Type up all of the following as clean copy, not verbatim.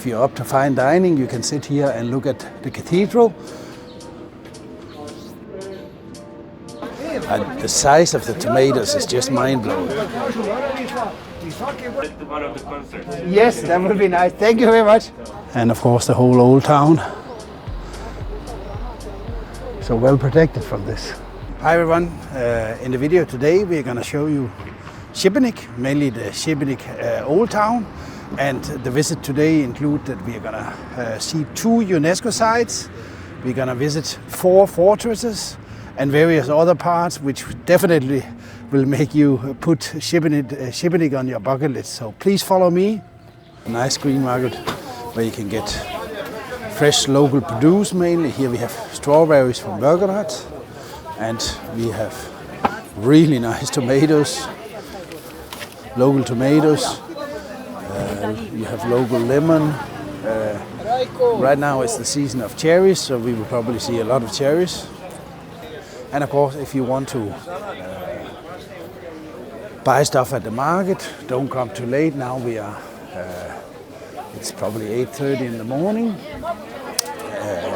If you're up to fine dining, you can sit here and look at the cathedral. And the size of the tomatoes is just mind-blowing. One of the concerts. Yes, that would be nice. Thank you very much. And of course the whole old town. So well protected from this. Hi everyone, in the video today we're going to show you Šibenik, mainly the Šibenik Old Town. And the visit today includes that we're going to see 2 UNESCO sites. We're going to visit 4 fortresses and various other parts which definitely will make you put Šibenik on your bucket list. So please follow me. A nice green market where you can get fresh local produce mainly. Here we have strawberries from Børgerath, and we have really nice tomatoes, local tomatoes. You have local lemon. Right now it's the season of cherries, so we will probably see a lot of cherries. And of course, if you want to buy stuff at the market, don't come too late. Now we are, it's probably 8:30 in the morning,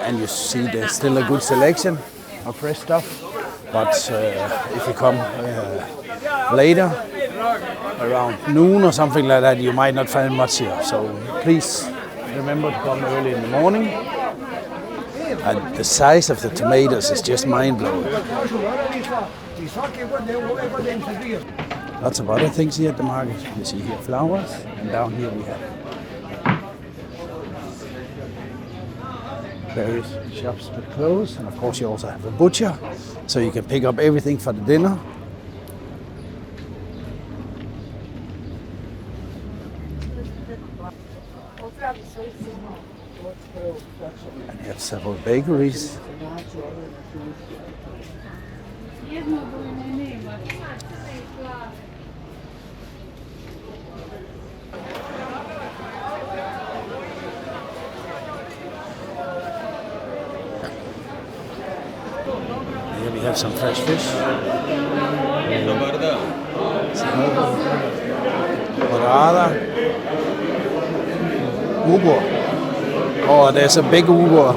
and you see there's still a good selection of fresh stuff. But if you come later, around noon or something like that, you might not find much here. So please remember to come early in the morning. And the size of the tomatoes is just mind-blowing. Lots of other things here at the market. You see here flowers, and down here we have various shops with clothes. And of course you also have a butcher, so you can pick up everything for the dinner. And you have several bakeries. Here we have some fresh fish. Dorada. Ubor. Oh, there's a big ubor.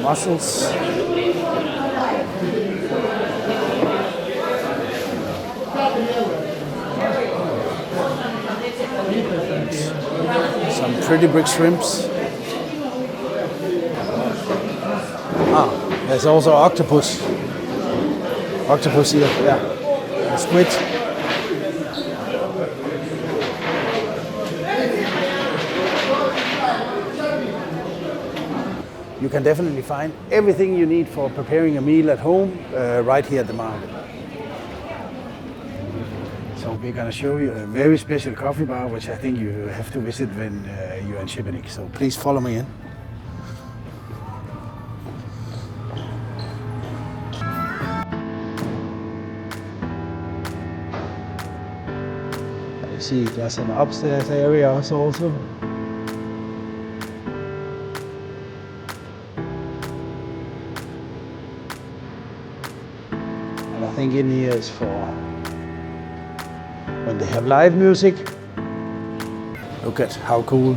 Mussels. Some pretty big shrimps. There's also octopus. Octopus here, yeah. And squid. You can definitely find everything you need for preparing a meal at home right here at the market. So we're going to show you a very special coffee bar, which I think you have to visit when you're in Šibenik. So please follow me in. You see there's an upstairs area also. And I think in here is for when they have live music. Look at how cool.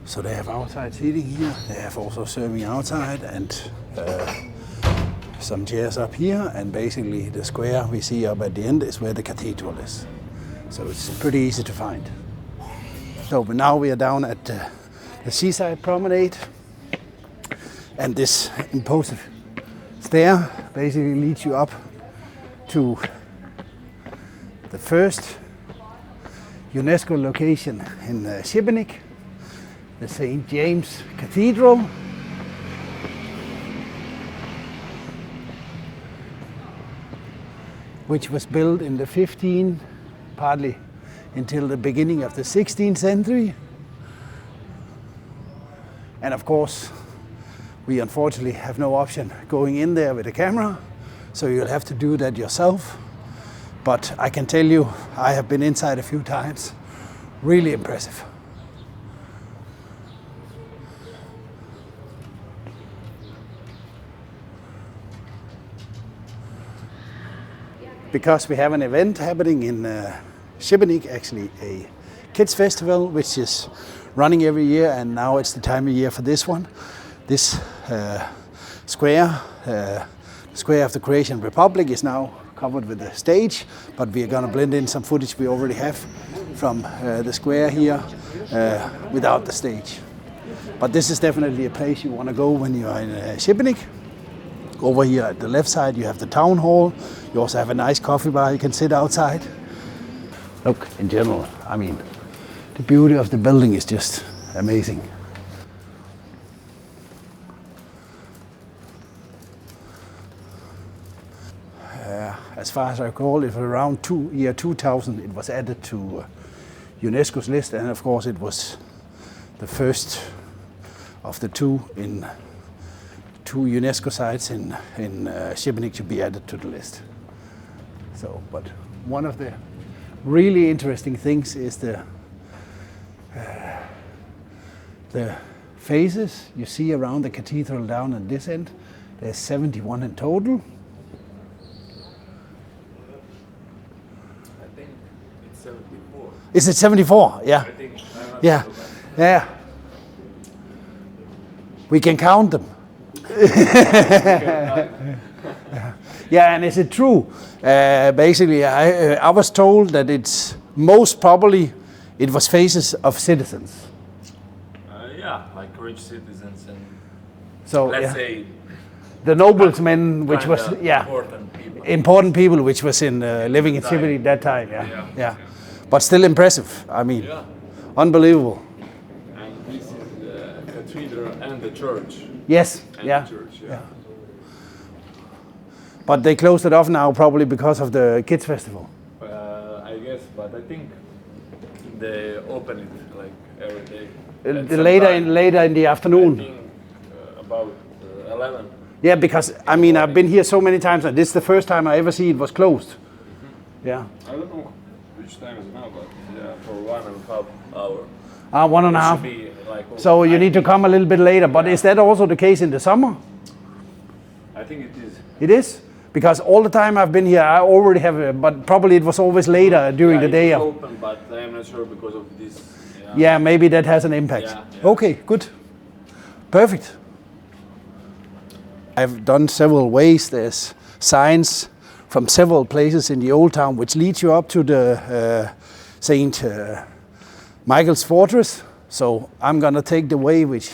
So they have outside seating here. They have also serving outside, and some chairs up here, and basically the square we see up at the end is where the cathedral is. So it's pretty easy to find. So but now we are down at the seaside promenade, and this imposing stair basically leads you up to the first UNESCO location in Šibenik, the St. James Cathedral. Which was built in the 15th, partly until the beginning of the 16th century. And of course, we unfortunately have no option going in there with a camera, so you'll have to do that yourself. but I can tell you, I have been inside a few times. Really impressive. Because we have an event happening in Šibenik, actually a kids festival, which is running every year, and now it's the time of year for this one. This square, the square of the Croatian Republic, is now covered with the stage, but we are going to blend in some footage we already have from the square here without the stage. But this is definitely a place you want to go when you are in Šibenik. Over here at the left side you have the town hall. You also have a nice coffee bar you can sit outside. Look, in general, I mean, the beauty of the building is just amazing. As far as I recall, it was around year 2000 it was added to UNESCO's list, and of course it was the first of the two UNESCO sites in Šibenik to be added to the list. So, but one of the really interesting things is the faces you see around the cathedral down at this end. There's 71 in total. I think it's 74. Is it 74? Yeah. I think. Yeah. Yeah. We can count them. Yeah, and is it true? Basically, I was told that it's most probably it was faces of citizens. Yeah, like rich citizens and So let's yeah, say the noblemen, which was important people. important people, which was in living in Time. Šibenik that time. Yeah, Yeah. yeah, but still impressive. I mean, Yeah, unbelievable. and this is the cathedral and the church. Yes, And yeah. the church, Yeah. But they closed it off now probably because of the kids festival. I guess, but I think they open it like every day. At The some later time. in the I afternoon. think about 11. Yeah, because I mean I've been here so many times, and this is the first time I ever see it was closed. Yeah. I don't know which time is now, but yeah, for 1.5 hour. 1.5. It should be like So you need to come a little bit later. But is that also the case in the summer? I think it is. It is? Because all the time I've been here, I already have, but probably it was always later during the day. It's open, but I am not sure because of this. Yeah, maybe that has an impact. Yeah. Okay, good. Perfect. I've done several ways. There's signs from several places in the old town which leads you up to the St. Michael's Fortress. So I'm gonna take the way which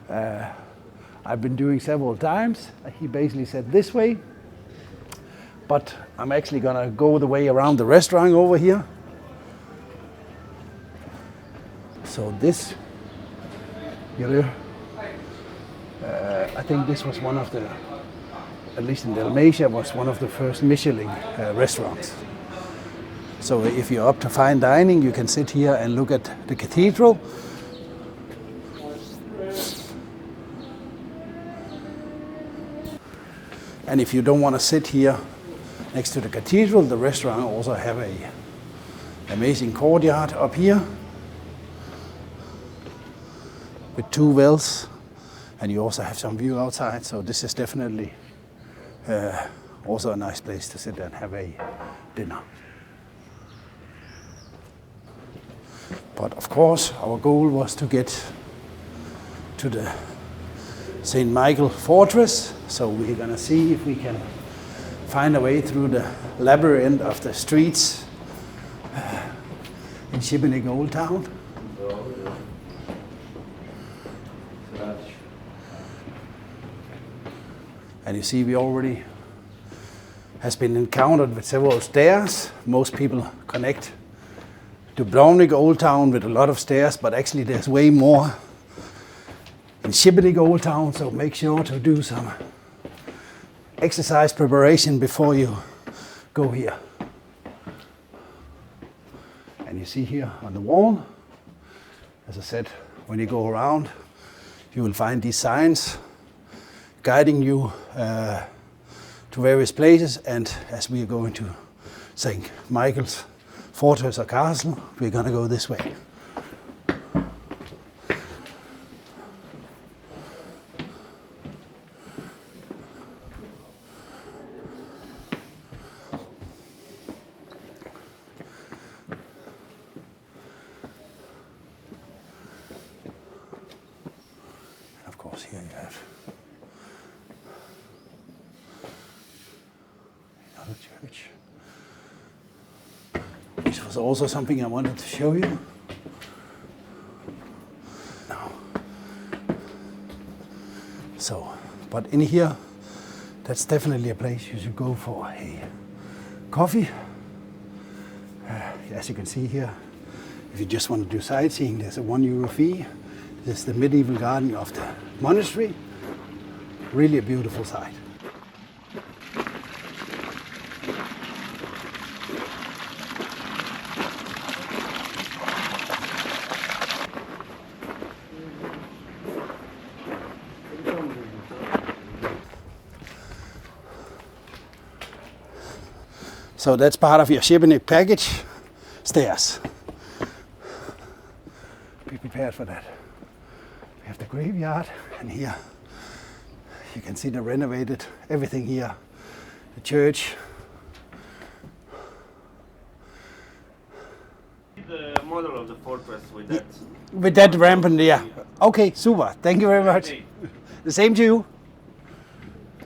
I've been doing several times. He basically said this way, but I'm actually gonna go the way around the restaurant over here. So this, I think this was one of the, at least in Dalmatia, was one of the first Michelin restaurants. So if you're up to fine dining, you can sit here and look at the cathedral. And if you don't want to sit here next to the cathedral, the restaurant also have a amazing courtyard up here with 2 wells, and you also have some view outside. So this is definitely also a nice place to sit and have a dinner. But of course, our goal was to get to the St. Michael Fortress. So we're gonna see if we can find a way through the labyrinth of the streets in Šibenik Old Town. And you see we already has been encountered with several stairs. Most people connect Dubrovnik Old Town with a lot of stairs, but actually there's way more in Šibenik Old Town, so make sure to do some exercise preparation before you go here. And you see here on the wall, as I said, when you go around, you will find these signs guiding you to various places, and as we are going to St. Michael's fortress or castle, we're gonna go this way. Of course, here you have another church. This was also something I wanted to show you. Now, so, but in here, that's definitely a place you should go for a coffee. As you can see here, if you just want to do sightseeing, there's a €1 fee. This is the medieval garden of the monastery. Really a beautiful sight. So that's part of your Šibenik package, stairs. Be prepared for that. We have the graveyard, and here you can see the renovated everything here. The church. The model of the fortress with that. With that rampant, yeah. Okay, super. Thank you very much. The same to you.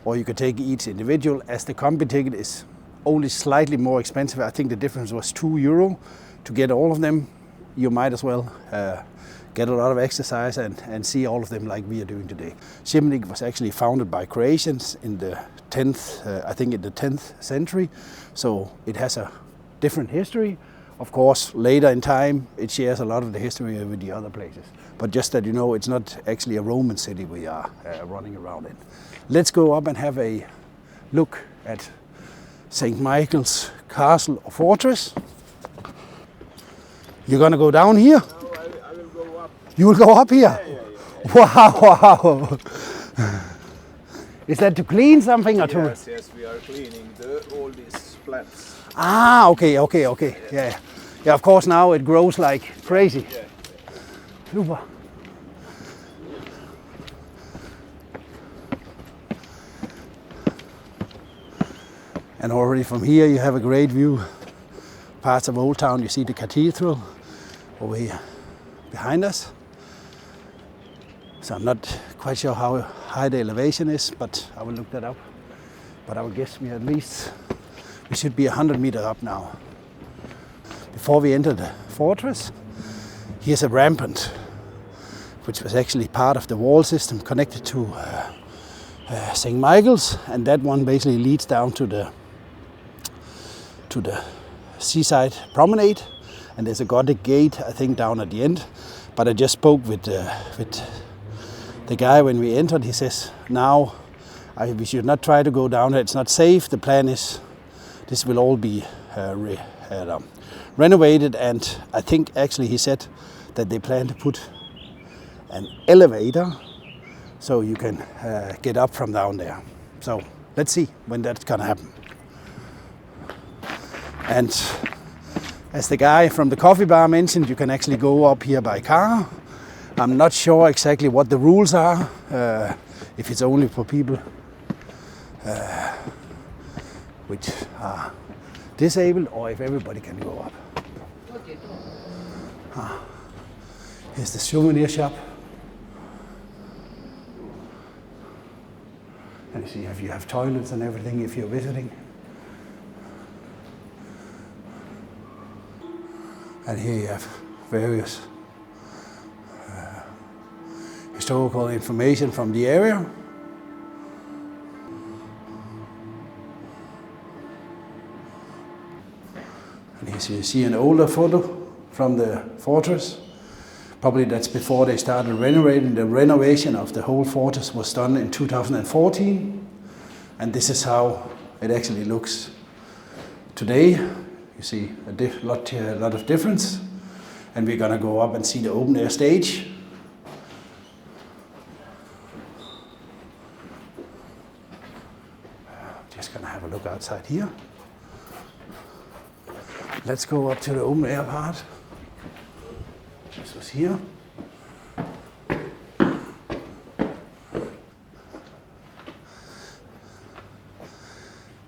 Or you could take each individual, as the combi ticket is only slightly more expensive. I think the difference was €2 to get all of them. You might as well get a lot of exercise and see all of them like we are doing today. Šibenik was actually founded by Croatians in the 10th, I think in the 10th century. So it has a different history. Of course, later in time, it shares a lot of the history with the other places. But just that you know, it's not actually a Roman city we are running around in. Let's go up and have a look at St. Michael's Castle or Fortress. You're gonna go down here? No, I will go up. You will go up here? Yeah. Wow! Is that to clean something or to? Yes, we are cleaning all these plants. Ah, okay. Yeah. Of course now it grows like crazy. Yeah. Super. And already from here you have a great view. Parts of Old Town, you see the cathedral over here behind us. So I'm not quite sure how high the elevation is, but I will look that up. But I would guess we should be 100 meters up now. Before we enter the fortress, here's a rampant, which was actually part of the wall system connected to St. Michael's, and that one basically leads down to the seaside promenade, and there's a Gothic gate, I think, down at the end. But I just spoke with the guy when we entered. He says now we should not try to go down there. It's not safe. The plan is this will all be renovated, and I think actually he said that they plan to put an elevator so you can get up from down there. So let's see when that's gonna happen. And as the guy from the coffee bar mentioned, you can actually go up here by car. I'm not sure exactly what the rules are, if it's only for people which are disabled or if everybody can go up. Here's the souvenir shop. And you see if you have toilets and everything if you're visiting. And here you have various historical information from the area. And here you see an older photo from the fortress. Probably that's before they started renovating. The renovation of the whole fortress was done in 2014. And this is how it actually looks today. You see a lot of difference. And we're gonna go up and see the open air stage. Just gonna have a look outside here. let's go up to the open air part. This was here.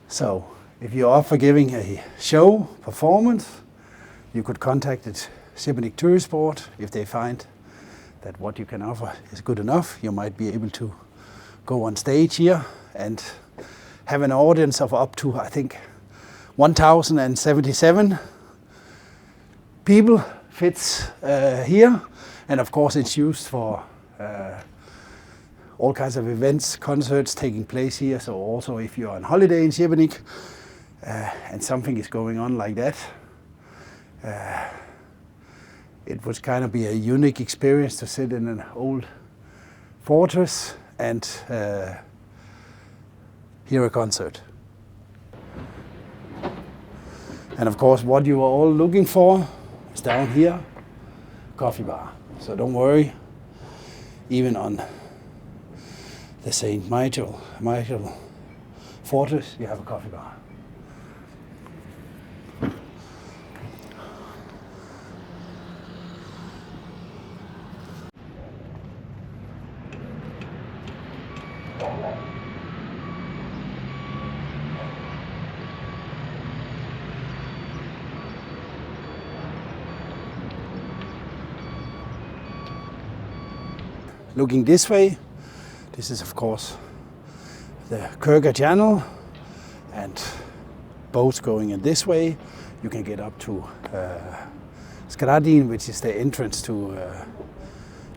So, if you're up for giving a show, performance, you could contact the Šibenik Tourist Board. If they find that what you can offer is good enough, you might be able to go on stage here and have an audience of up to, I think, 1,077 people fits here. And of course it's used for all kinds of events, concerts taking place here. So also if you're on holiday in Šibenik and something is going on like that, it would kind of be a unique experience to sit in an old fortress and hear a concert. And of course what you are all looking for is down here, coffee bar. So don't worry, even on the St. Michael Fortress, you have a coffee bar. Looking this way, this is of course the Kurga Channel, and boats going in this way. You can get up to Skradin, which is the entrance to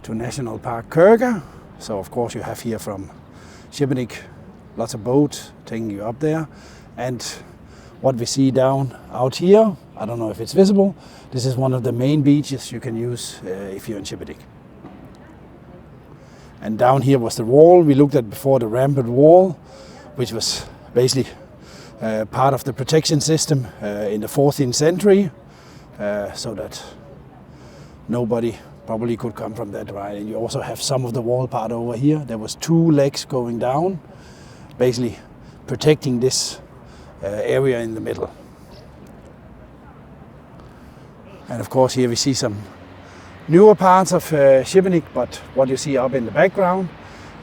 National Park Kurga. So of course you have here from Šibenik lots of boats taking you up there. And what we see down out here, I don't know if it's visible, this is one of the main beaches you can use if you're in Šibenik. And down here was the wall we looked at before, the rampart wall, which was basically part of the protection system in the 14th century, so that nobody probably could come from that right. And you also have some of the wall part over here. There was 2 legs going down, basically protecting this area in the middle. And of course here we see some newer parts of Šibenik, but what you see up in the background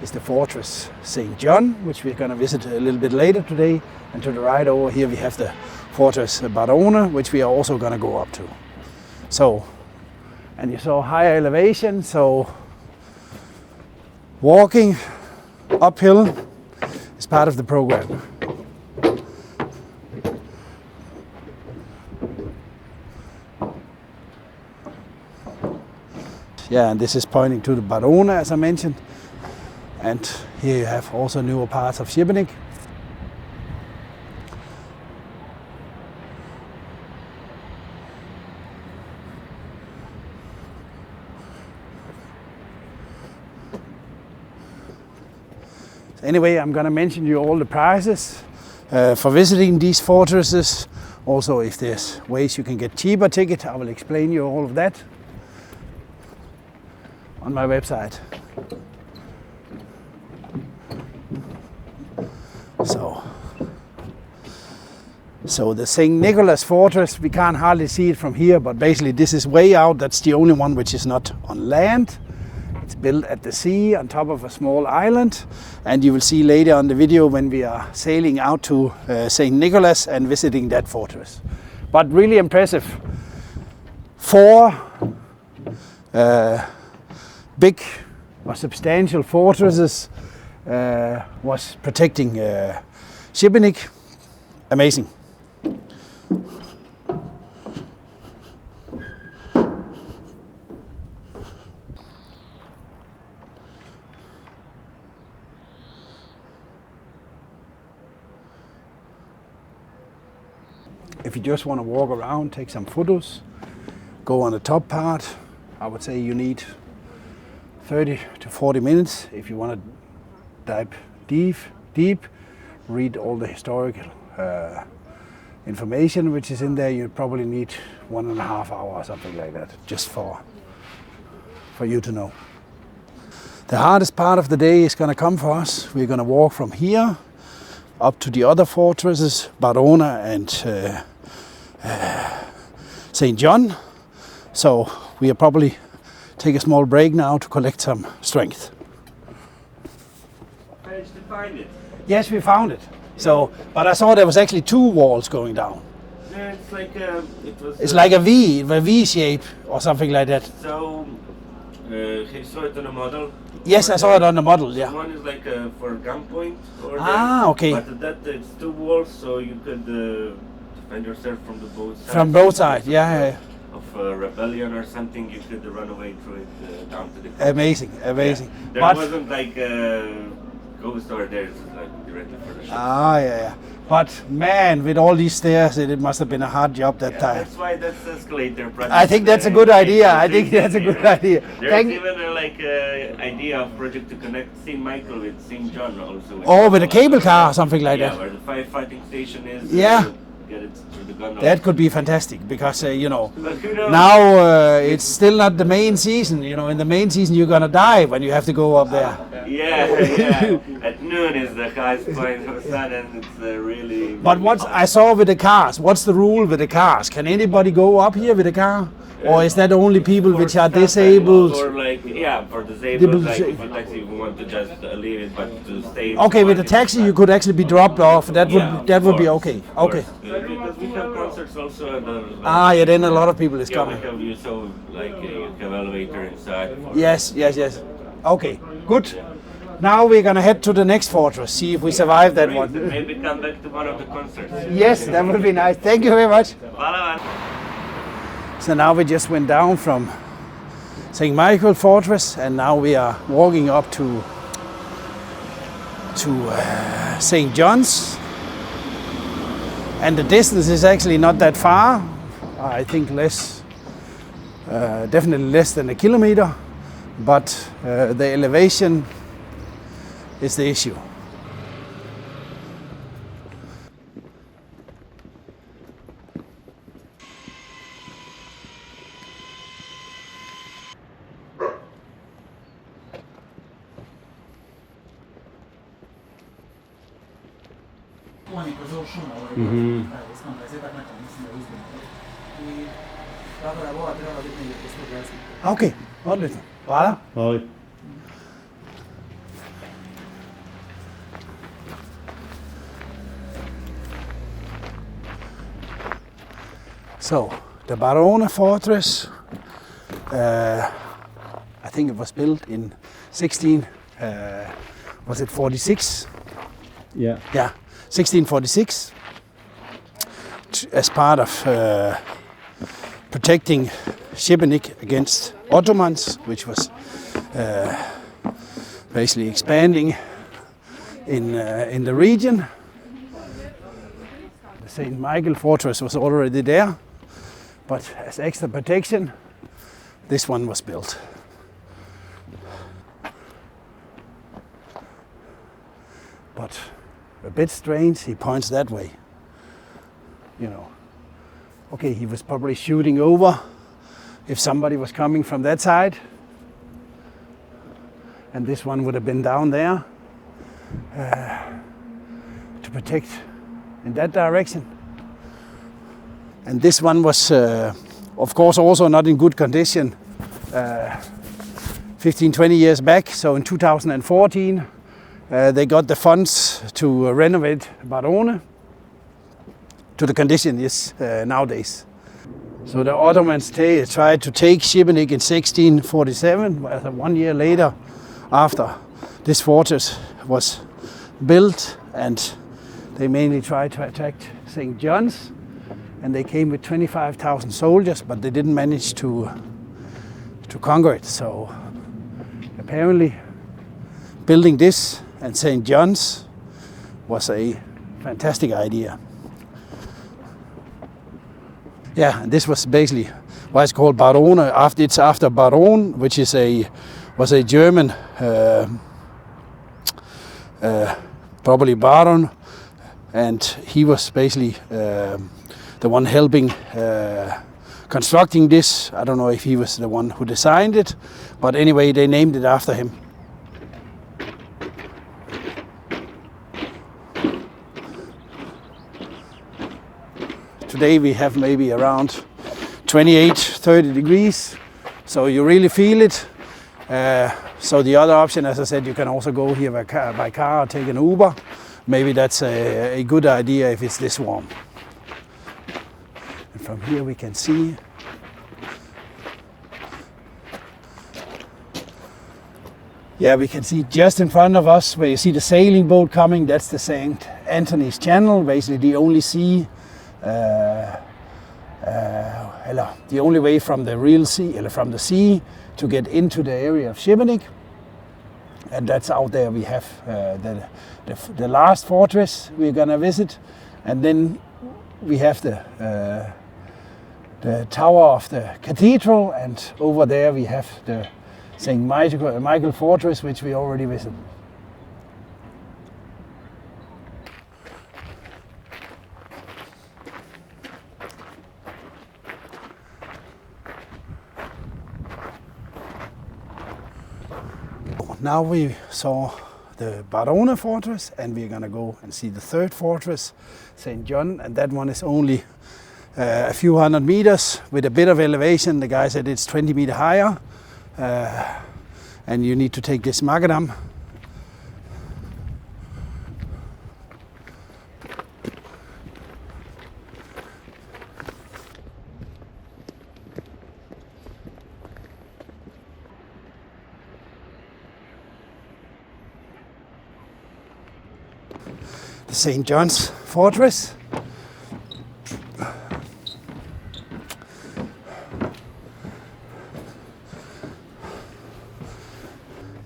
is the Fortress St. John, which we're going to visit a little bit later today. And to the right over here we have the Fortress Barona, which we are also going to go up to. So, and you saw higher elevation, so walking uphill is part of the program. Yeah, and this is pointing to the Barona, as I mentioned. And here you have also newer parts of Šibenik. So anyway, I'm going to mention you all the prices for visiting these fortresses. Also, if there's ways you can get cheaper ticket, I will explain you all of that on my website. So the St. Nicholas Fortress, we can't hardly see it from here, but basically this is way out. That's the only one which is not on land. It's built at the sea on top of a small island, and you will see later on the video when we are sailing out to St. Nicholas and visiting that fortress. But really impressive. 4 big or substantial fortresses was protecting Šibenik. Amazing. If you just want to walk around, take some photos, go on the top part, I would say you need 30 to 40 minutes. If you want to dive deep, read all the historical information which is in there, you probably need 1.5 hours or something like that, just for you to know. The hardest part of the day is going to come for us. We're going to walk from here up to the other fortresses, Barona and St. John. So we'll probably take a small break now to collect some strength. Managed to find it. Yes, we found it. So, but I saw there was actually 2 walls going down. Yeah, it's like It's like a V shape or something like that. So he saw it on a model. Yes, I saw it on the model. Yeah. One is like for gunpoint over Ah, there. okay. But that it's 2 walls, so you could defend yourself from the both sides. From both sides. Yeah. Of rebellion or something, you could run away through it down to the coast. Amazing. Yeah. There But wasn't like ghost over there. It's like directly for the ship. yeah. But man, with all these stairs, it must have been a hard job that time. That's why that's the escalator project. I think that's a good idea. I think that's a good idea. There's even idea of project to connect St. Michael with St. John also. Oh, with a cable car or something like Yeah, that. where the firefighting station is. Yeah. Get it through the gondola. That could be fantastic because But who knows? now it's still not the main season. In the main season you're gonna die when you have to go up there. Yeah. At noon is the highest point of sun, and it's really. But what I saw with the cars, what's the rule with the cars? Can anybody go up here with a car, or is that only people For which are stuff disabled? Or for disabled, Disabled- like if a taxi want to just leave it, but to stay. Okay, with the taxi you could actually be dropped off. That would be okay. Okay. Because we have concerts also. Yeah. Then a lot of people is Yeah, we coming. have you you have elevator inside. Yes. Okay. Good. Now we're gonna head to the next fortress. See if we survive that one. Maybe come back to one of the concerts. Yes, that would be nice. Thank you very much. Voilà. So now we just went down from St. Michael Fortress, and now we are walking up to St. John's. And the distance is actually not that far. I think definitely less than a kilometer. But the elevation is the issue. Okay, odlično. Hvala. So, the Barone Fortress, I think it was built in 46? Yeah. Yeah, 1646, as part of protecting Šibenik against Ottomans, which was basically expanding in the region. The St. Michael Fortress was already there, but as extra protection, this one was built. But a bit strange, he points that way. Okay, he was probably shooting over if somebody was coming from that side. And this one would have been down there to protect in that direction. And this one was, of course, also not in good condition 15-20 years back. So in 2014, they got the funds to renovate Barone to the condition it is nowadays. So the Ottomans tried to take Šibenik in 1647, 1 year later after this fortress was built, and they mainly tried to attack St. John's, and they came with 25,000 soldiers, but they didn't manage to conquer it. So apparently building this and St. John's was a fantastic idea. Yeah, and this was basically why it's called Barone. It's after Baron, which was a German, probably baron, and he was basically the one helping constructing this. I don't know if he was the one who designed it, but anyway, they named it after him. Today we have maybe around 28, 30 degrees. So you really feel it. So the other option, as I said, you can also go here by car or take an Uber. Maybe that's a good idea if it's this warm. And from here we can see we can see just in front of us where you see the sailing boat coming. That's the St. Anthony's Channel, basically the only sea, the only way from the real sea, from the sea to get into the area of Šibenik. And that's out there. We have the last fortress we're gonna visit, and then we have the tower of the cathedral, and over there we have the St. Michael Fortress, which we already visited. Now we saw the Barone Fortress, and we're gonna go and see the third fortress, St. John, and that one is only a few hundred meters with a bit of elevation. The guy said it's 20 meters higher. And you need to take this macadam. The St. John's Fortress.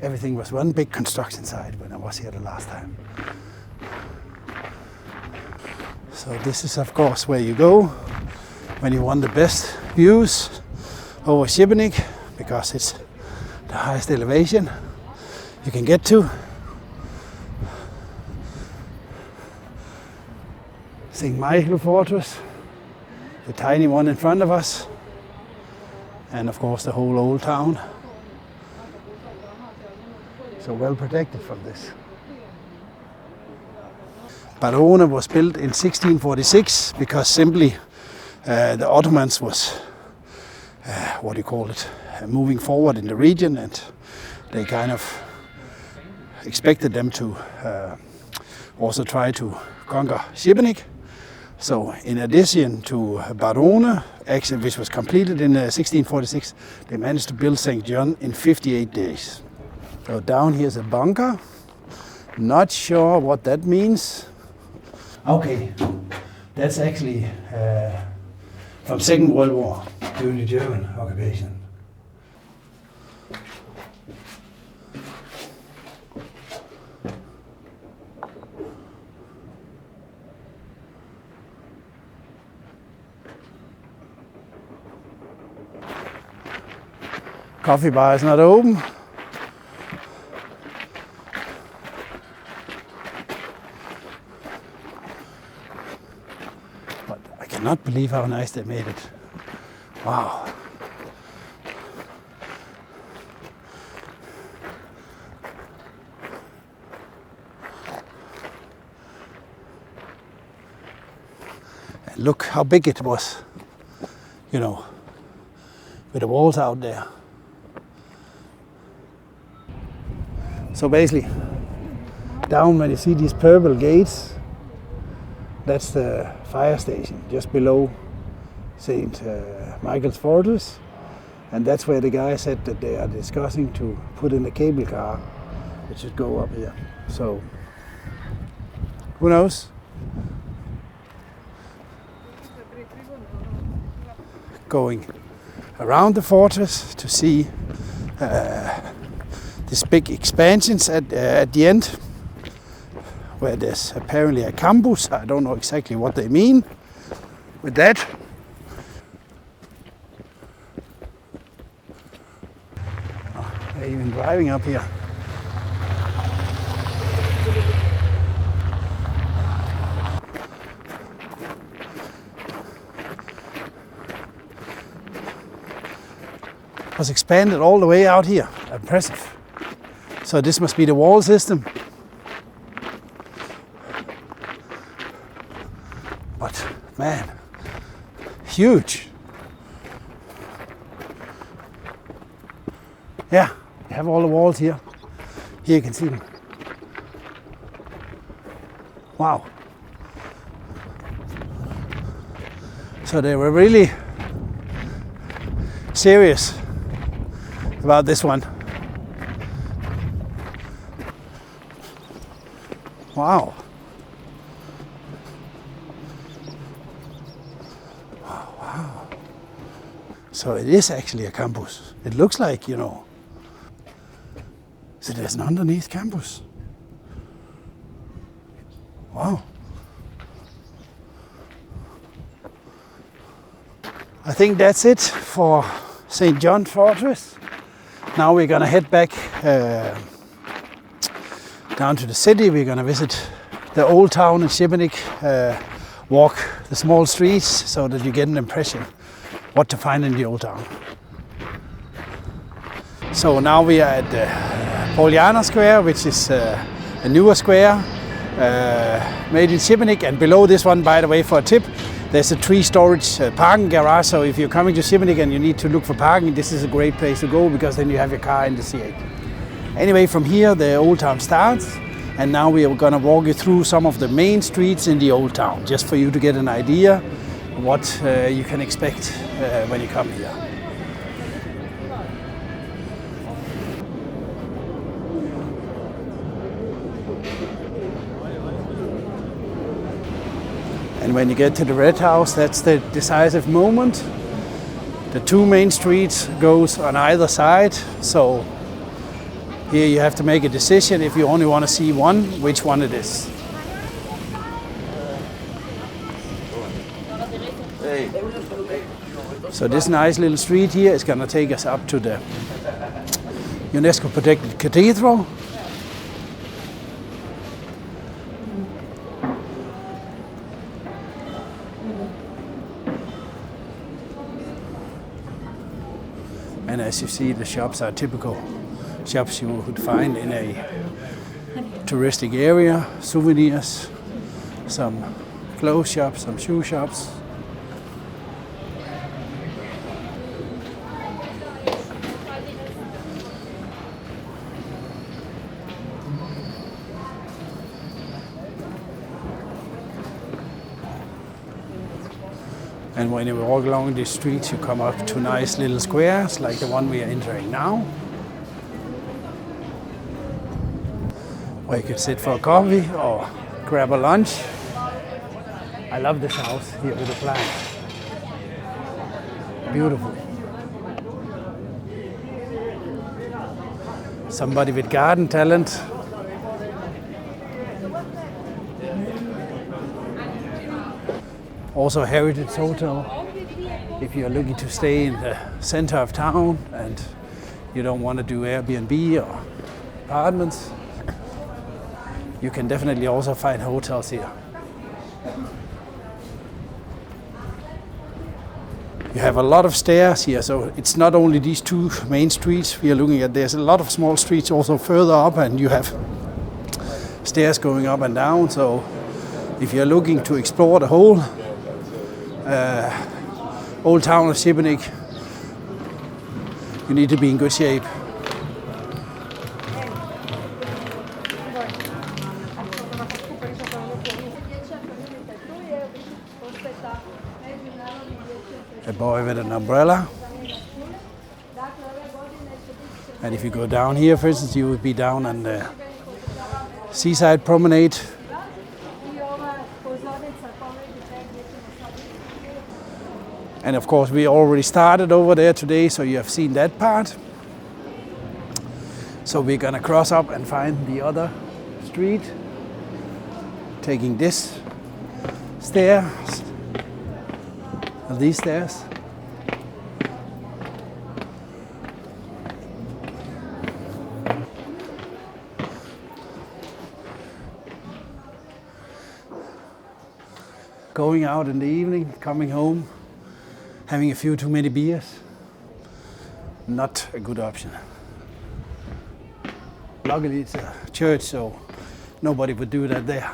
Everything was one big construction site when I was here the last time. So this is of course where you go when you want the best views over Šibenik, because it's the highest elevation you can get to. St. Michael Fortress, the tiny one in front of us, and of course the whole old town. So well protected from this. Barone was built in 1646 because simply the Ottomans was, moving forward in the region, and they kind of expected them to also try to conquer Šibenik. So in addition to Barone, actually, which was completed in 1646, they managed to build St. John in 58 days. So down here's a bunker. Not sure what that means. Okay, that's actually from Second World War during the German occupation. Coffee bar is not open. But I cannot believe how nice they made it. Wow. And look how big it was, with the walls out there. So basically, down when you see these purple gates, that's the fire station just below St. Michael's Fortress, and that's where the guy said that they are discussing to put in a cable car which should go up here. So who knows? Going around the fortress to see these big expansions at the end, where there's apparently a campus. I don't know exactly what they mean with that. They're even driving up here. It was expanded all the way out here. Impressive. So this must be the wall system. But man, huge. Yeah, you have all the walls here. Here you can see them. Wow. So they were really serious about this one. Wow. Wow. So it is actually a campus. It looks like, you know. So there's an underneath campus. Wow. I think that's it for St. John Fortress. Now we're gonna head back down to the city. We're gonna visit the old town in Šibenik, walk the small streets so that you get an impression what to find in the old town. So now we are at the Poljana Square, which is a newer square made in Šibenik, and below this one, by the way, for a tip, there's a 3-storage parking garage, so if you're coming to Šibenik and you need to look for parking, this is a great place to go, because then you have your car in the C8. Anyway, from here the old town starts, and now we are going to walk you through some of the main streets in the old town, just for you to get an idea of what you can expect when you come here. And when you get to the Red House, that's the decisive moment. The 2 main streets goes on either side, so here you have to make a decision if you only want to see one, which one it is. So this nice little street here is going to take us up to the UNESCO protected cathedral. And as you see, the shops are typical shops you would find in a touristic area. Souvenirs, some clothes shops, some shoe shops. And when you walk along these streets, you come up to nice little squares like the one we are entering now, where you can sit for a coffee or grab a lunch. I love this house here with the plants. Beautiful. Somebody with garden talent. Also Heritage Hotel, if you're looking to stay in the center of town and you don't want to do Airbnb or apartments, you can definitely also find hotels here. You have a lot of stairs here, so it's not only these 2 main streets we are looking at. There's a lot of small streets also further up, and you have stairs going up and down. So if you're looking to explore the whole old town of Šibenik, you need to be in good shape. A boy with an umbrella. And if you go down here, for instance, you would be down on the seaside promenade. And of course, we already started over there today, so you have seen that part. So we're gonna cross up and find the other street, taking this stairs, or these stairs. Going out in the evening, coming home, having a few too many beers, not a good option. Luckily it's a church, so nobody would do that there.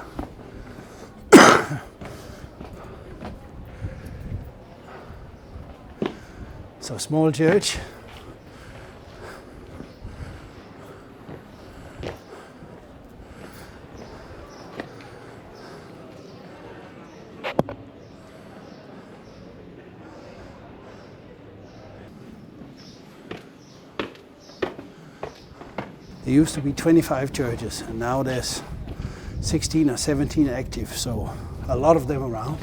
So small church. There used to be 25 churches, and now there's 16 or 17 active, so a lot of them around.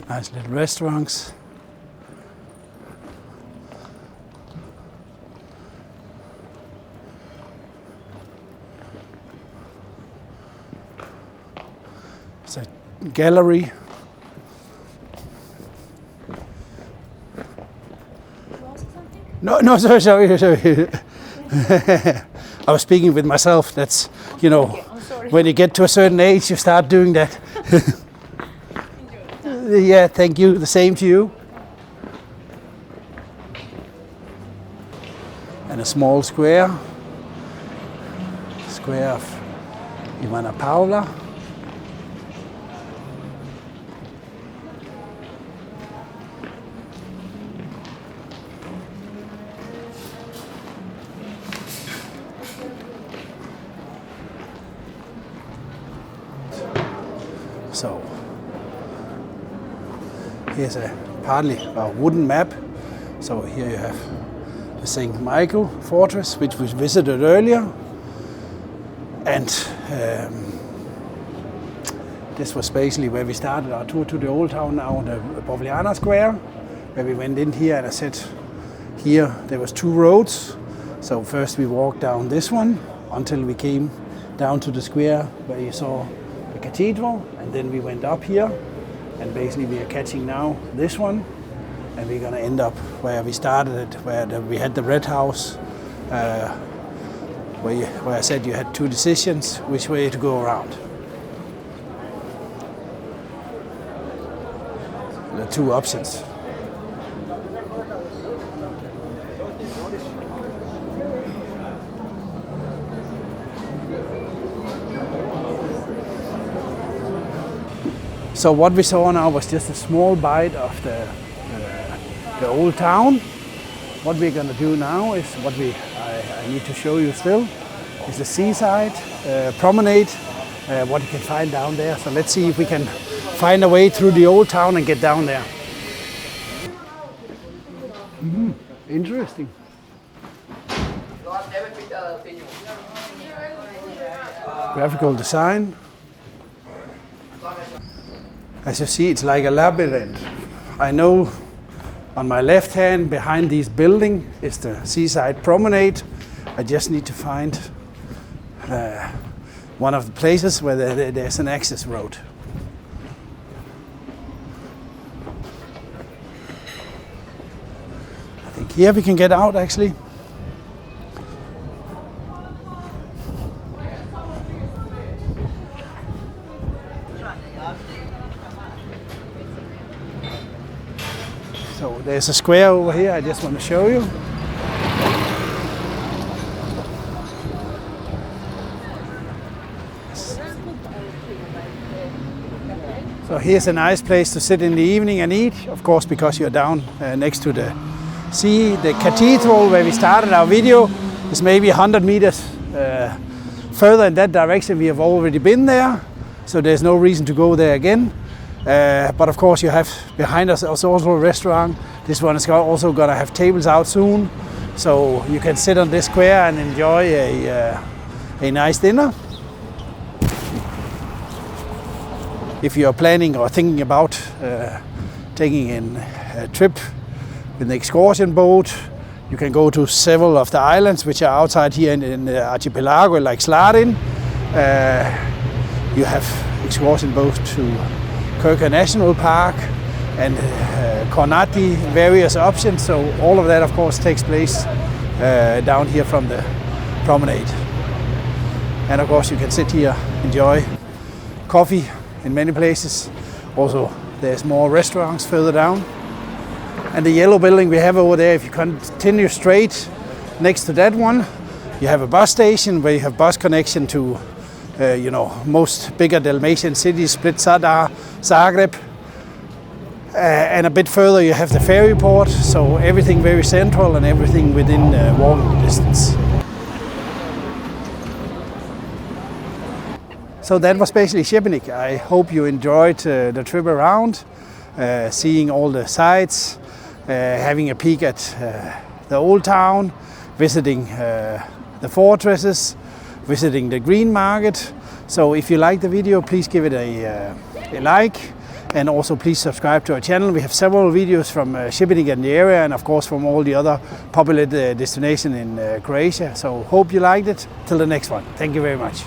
Nice little restaurants. It's a gallery. No, sorry. I was speaking with myself. That's, you know, when you get to a certain age, you start doing that. Yeah, thank you. The same to you. And a small square of Ivana Paula. So here's a partly a wooden map. So here you have the St. Michael Fortress, which we visited earlier. And this was basically where we started our tour to the old town now, the Povliana Square, where we went in here, and I said here there was two roads. So first we walked down this one until we came down to the square where you saw the cathedral, and then we went up here, and basically we are catching now this one, and we're gonna end up where we started it, where we had the Red House, where I said you had two decisions which way to go around. The two options. So what we saw now was just a small bite of the old town. What we're going to do now is what I need to show you still is the seaside promenade, what you can find down there. So let's see if we can find a way through the old town and get down there. Interesting. Graphical design. As you see, it's like a labyrinth. I know on my left hand behind this building is the seaside promenade. I just need to find one of the places where there's an access road. I think here we can get out actually. So there's a square over here I just want to show you. So here's a nice place to sit in the evening and eat, of course, because you're down next to the sea. The cathedral where we started our video is maybe 100 meters further in that direction. We have already been there, so there's no reason to go there again. But of course you have behind us also a restaurant. This one is also going to have tables out soon, so you can sit on this square and enjoy a nice dinner. If you are planning or thinking about taking in a trip with an excursion boat, you can go to several of the islands which are outside here in the archipelago, like Slardin. You have excursion boats to Kirka National Park and Kornati, various options. So all of that, of course, takes place down here from the promenade. And of course, you can sit here, enjoy coffee in many places. Also, there's more restaurants further down. And the yellow building we have over there, if you continue straight next to that one, you have a bus station where you have bus connection to most bigger Dalmatian cities, Split, Zadar, Zagreb. And a bit further you have the ferry port, so everything very central and everything within walking distance. So that was basically Šibenik. I hope you enjoyed the trip around, seeing all the sights, having a peek at the old town, visiting the fortresses, visiting the green market. So if you like the video, please give it a like, and also please subscribe to our channel. We have several videos from Šibenik and the area, and of course from all the other popular destinations in Croatia. So hope you liked it. Till the next one. Thank you very much.